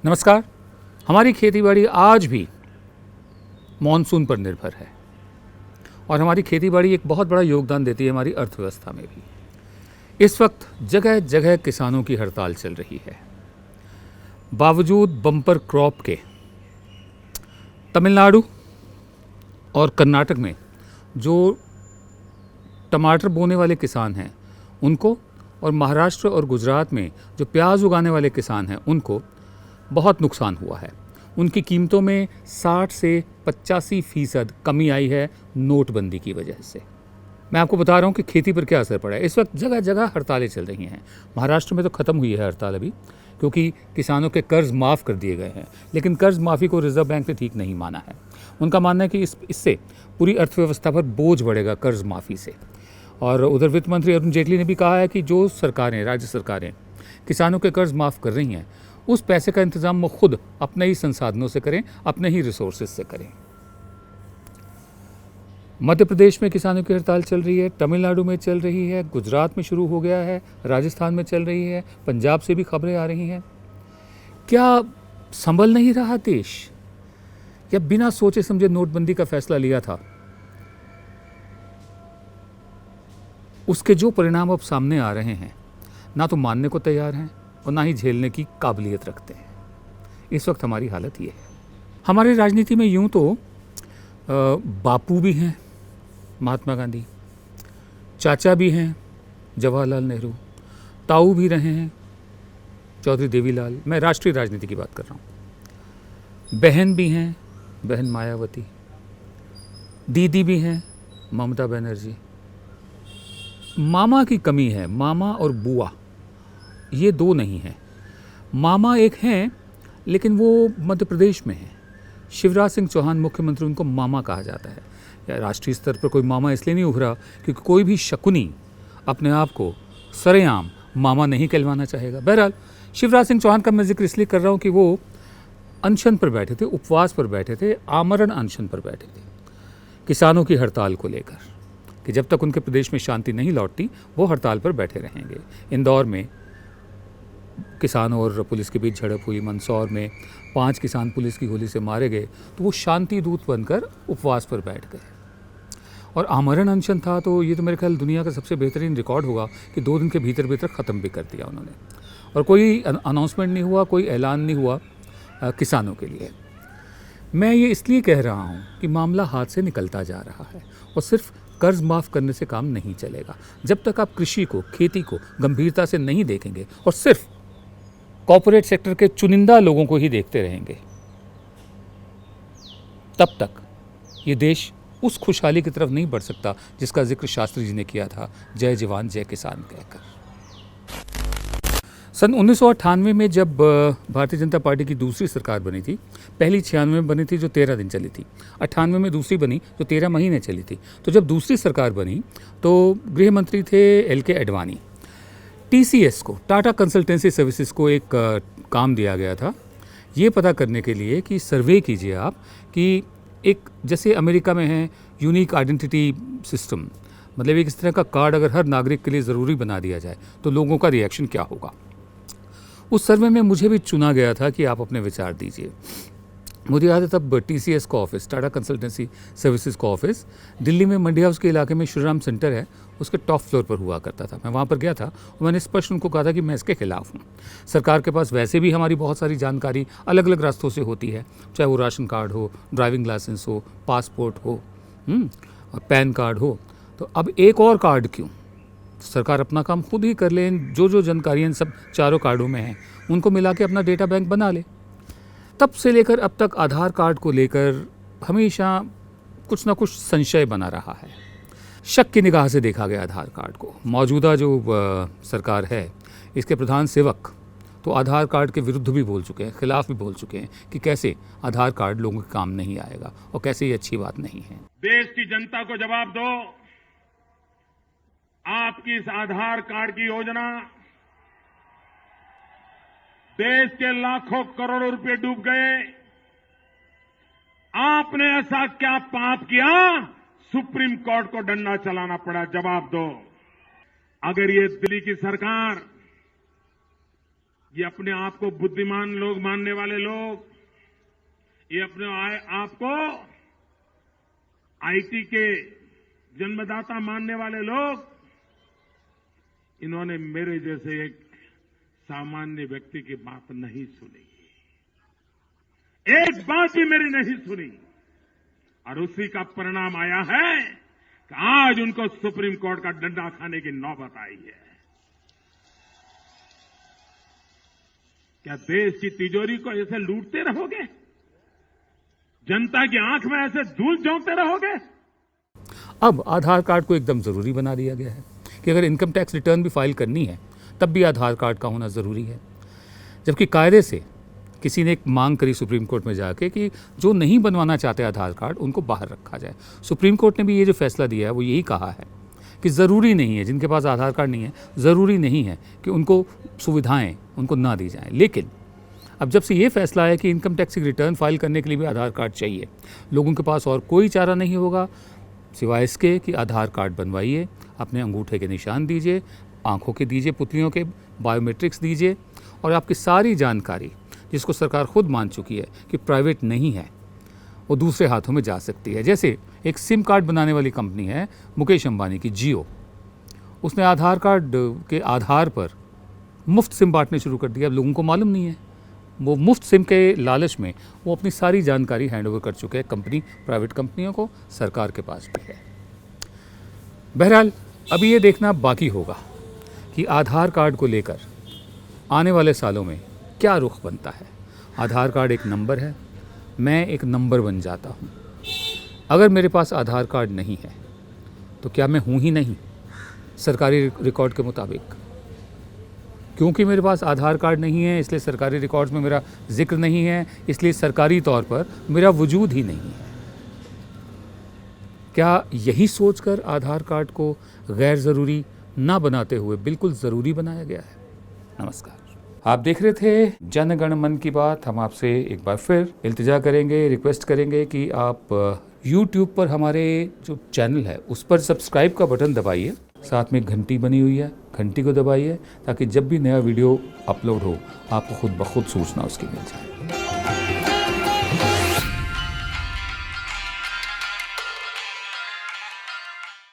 नमस्कार। हमारी खेतीबाड़ी आज भी मॉनसून पर निर्भर है और हमारी खेतीबाड़ी एक बहुत बड़ा योगदान देती है हमारी अर्थव्यवस्था में भी। इस वक्त जगह जगह किसानों की हड़ताल चल रही है। बावजूद बम्पर क्रॉप के तमिलनाडु और कर्नाटक में जो टमाटर बोने वाले किसान हैं उनको, और महाराष्ट्र और गुजरात में जो प्याज उगाने वाले किसान हैं उनको बहुत नुकसान हुआ है। उनकी कीमतों में 60 से 85% कमी आई है नोटबंदी की वजह से। मैं आपको बता रहा हूँ कि खेती पर क्या असर पड़ा है। इस वक्त जगह जगह हड़तालें चल रही हैं। महाराष्ट्र में तो ख़त्म हुई है हड़ताल अभी, क्योंकि किसानों के कर्ज माफ़ कर दिए गए हैं, लेकिन कर्ज माफ़ी को रिजर्व बैंक ने ठीक नहीं माना है। उनका मानना है कि इससे पूरी अर्थव्यवस्था पर बोझ बढ़ेगा कर्ज माफ़ी से। और उधर वित्त मंत्री अरुण जेटली ने भी कहा है कि जो सरकारें, राज्य सरकारें किसानों के कर्ज माफ़ कर रही हैं, उस पैसे का इंतज़ाम वो खुद अपने ही संसाधनों से करें, अपने ही रिसोर्सेज से करें। मध्य प्रदेश में किसानों की हड़ताल चल रही है, तमिलनाडु में चल रही है, गुजरात में शुरू हो गया है, राजस्थान में चल रही है, पंजाब से भी खबरें आ रही हैं। क्या संभल नहीं रहा देश, या बिना सोचे समझे नोटबंदी का फैसला लिया था, उसके जो परिणाम अब सामने आ रहे हैं, ना तो मानने को तैयार हैं और ना ही झेलने की काबिलियत रखते हैं। इस वक्त हमारी हालत ये है। हमारी राजनीति में यूं तो बापू भी हैं महात्मा गांधी, चाचा भी हैं जवाहरलाल नेहरू, ताऊ भी रहे हैं चौधरी देवीलाल, मैं राष्ट्रीय राजनीति की बात कर रहा हूँ, बहन भी हैं बहन मायावती, दीदी भी हैं ममता बनर्जी। मामा की कमी है, मामा और बुआ ये दो नहीं हैं। मामा एक हैं लेकिन वो मध्य प्रदेश में हैं। शिवराज सिंह चौहान मुख्यमंत्री, उनको मामा कहा जाता है। या राष्ट्रीय स्तर पर कोई मामा इसलिए नहीं उभरा क्योंकि कोई भी शकुनी अपने आप को सरेआम मामा नहीं कहलवाना चाहेगा। बहरहाल शिवराज सिंह चौहान का मैं जिक्र इसलिए कर रहा हूँ कि वो अनशन पर बैठे थे, उपवास पर बैठे थे, आमरण अनशन पर बैठे थे किसानों की हड़ताल को लेकर, कि जब तक उनके प्रदेश में शांति नहीं लौटती वो हड़ताल पर बैठे रहेंगे। इंदौर में किसानों और पुलिस के बीच झड़प हुई, मंदसौर में 5 किसान पुलिस की गोली से मारे गए, तो वो शांति दूत बनकर उपवास पर बैठ गए। और आमरण अनशन था, तो ये तो मेरे ख्याल दुनिया का सबसे बेहतरीन रिकॉर्ड होगा कि 2 दिन के भीतर भीतर ख़त्म भी कर दिया उन्होंने, और कोई अनाउंसमेंट नहीं हुआ, कोई ऐलान नहीं हुआ किसानों के लिए। मैं ये इसलिए कह रहा हूँ कि मामला हाथ से निकलता जा रहा है और सिर्फ कर्ज माफ़ करने से काम नहीं चलेगा। जब तक आप कृषि को, खेती को गंभीरता से नहीं देखेंगे और सिर्फ कॉर्पोरेट सेक्टर के चुनिंदा लोगों को ही देखते रहेंगे, तब तक ये देश उस खुशहाली की तरफ नहीं बढ़ सकता जिसका जिक्र शास्त्री जी ने किया था, जय जवान जय किसान कहकर। सन 1998 में जब भारतीय जनता पार्टी की दूसरी सरकार बनी थी, पहली 96 में बनी थी जो 13 दिन चली थी, 98 में दूसरी बनी जो 13 महीने चली थी। तो जब दूसरी सरकार बनी तो गृह मंत्री थे LK एडवाणी। TCS को, टाटा कंसल्टेंसी सर्विसेज को एक काम दिया गया था ये पता करने के लिए कि सर्वे कीजिए आप कि एक, जैसे अमेरिका में है यूनिक आइडेंटिटी सिस्टम, मतलब एक इस तरह का कार्ड अगर हर नागरिक के लिए ज़रूरी बना दिया जाए तो लोगों का रिएक्शन क्या होगा। उस सर्वे में मुझे भी चुना गया था कि आप अपने विचार दीजिए। मुझे याद है तब TCS का ऑफिस, टाटा कंसल्टेंसी सर्विसेज का ऑफिस दिल्ली में मंडी हाउस के इलाके में श्रीराम सेंटर है, उसके टॉप फ्लोर पर हुआ करता था। मैं वहाँ पर गया था और मैंने स्पष्ट उनको कहा था कि मैं इसके खिलाफ हूँ। सरकार के पास वैसे भी हमारी बहुत सारी जानकारी अलग अलग रास्तों से होती है, चाहे वो राशन कार्ड हो, ड्राइविंग लाइसेंस हो, पासपोर्ट हो, और पैन कार्ड हो, तो अब एक और कार्ड क्यों? सरकार अपना काम खुद ही कर ले। जो जानकारियाँ सब चारों कार्डों में हैं उनको मिला के अपना डेटा बैंक बना ले। तब से लेकर अब तक आधार कार्ड को लेकर हमेशा कुछ ना कुछ संशय बना रहा है। शक की निगाह से देखा गया आधार कार्ड को। मौजूदा जो सरकार है, इसके प्रधान सेवक तो आधार कार्ड के विरुद्ध भी बोल चुके हैं, खिलाफ भी बोल चुके हैं कि कैसे आधार कार्ड लोगों के काम नहीं आएगा और कैसे ये अच्छी बात नहीं है। देश की जनता को जवाब दो, आपकी इस आधार कार्ड की योजना देश के लाखों करोड़ों रुपए डूब गए। आपने ऐसा क्या पाप किया, सुप्रीम कोर्ट को डंडा चलाना पड़ा? जवाब दो। अगर ये दिल्ली की सरकार ये अपने आप को बुद्धिमान लोग मानने वाले लोग, ये अपने आप को आईटी के जन्मदाता मानने वाले लोग, इन्होंने मेरे जैसे एक सामान्य व्यक्ति की बात नहीं सुनी, एक बात भी मेरी नहीं सुनी, और उसी का परिणाम आया है कि आज उनको सुप्रीम कोर्ट का डंडा खाने की नौबत आई है। क्या देश की तिजोरी को ऐसे लूटते रहोगे? जनता की आंख में ऐसे धूल झोंकते रहोगे? अब आधार कार्ड को एकदम ज़रूरी बना दिया गया है कि अगर इनकम टैक्स रिटर्न भी फाइल करनी है तब भी आधार कार्ड का होना ज़रूरी है। जबकि कायदे से किसी ने एक मांग करी सुप्रीम कोर्ट में जाके कि जो नहीं बनवाना चाहते आधार कार्ड उनको बाहर रखा जाए। सुप्रीम कोर्ट ने भी ये जो फैसला दिया है वो यही कहा है कि ज़रूरी नहीं है, जिनके पास आधार कार्ड नहीं है ज़रूरी नहीं है कि उनको सुविधाएं उनको ना दी जाएं। लेकिन अब जब से ये फैसला है कि इनकम टैक्स की रिटर्न फाइल करने के लिए भी आधार कार्ड चाहिए, लोगों के पास और कोई चारा नहीं होगा सिवाय इसके कि आधार कार्ड बनवाइए, अपने अंगूठे के निशान दीजिए, आंखों के दीजिए, पुतलियों के बायोमेट्रिक्स दीजिए, और आपकी सारी जानकारी जिसको सरकार खुद मान चुकी है कि प्राइवेट नहीं है वो दूसरे हाथों में जा सकती है। जैसे एक सिम कार्ड बनाने वाली कंपनी है मुकेश अंबानी की, जियो, उसने आधार कार्ड के आधार पर मुफ्त सिम बांटने शुरू कर दिया। अब लोगों को मालूम नहीं है, वो मुफ्त सिम के लालच में वो अपनी सारी जानकारी हैंड ओवर कर चुके हैं कंपनी, प्राइवेट कंपनियों को, सरकार के पास भी है। बहरहाल अभी ये देखना बाकी होगा कि आधार कार्ड को लेकर आने वाले सालों में क्या रुख बनता है। आधार कार्ड एक नंबर है, मैं एक नंबर बन जाता हूँ। अगर मेरे पास आधार कार्ड नहीं है तो क्या मैं हूँ ही नहीं सरकारी रिकॉर्ड के मुताबिक? क्योंकि मेरे पास आधार कार्ड नहीं है इसलिए सरकारी रिकॉर्ड्स में मेरा जिक्र नहीं है, इसलिए सरकारी तौर पर मेरा वजूद ही नहीं है। क्या यही सोचकर आधार कार्ड को गैर ज़रूरी ना बनाते हुए बिल्कुल ज़रूरी बनाया गया है? नमस्कार, आप देख रहे थे जन गण मन की बात। हम आपसे एक बार फिर इल्तिजा करेंगे, रिक्वेस्ट करेंगे कि आप YouTube पर हमारे जो चैनल है उस पर सब्सक्राइब का बटन दबाइए, साथ में घंटी बनी हुई है, घंटी को दबाइए ताकि जब भी नया वीडियो अपलोड हो आपको खुद ब खुद सूचना उसकी मिल जाए।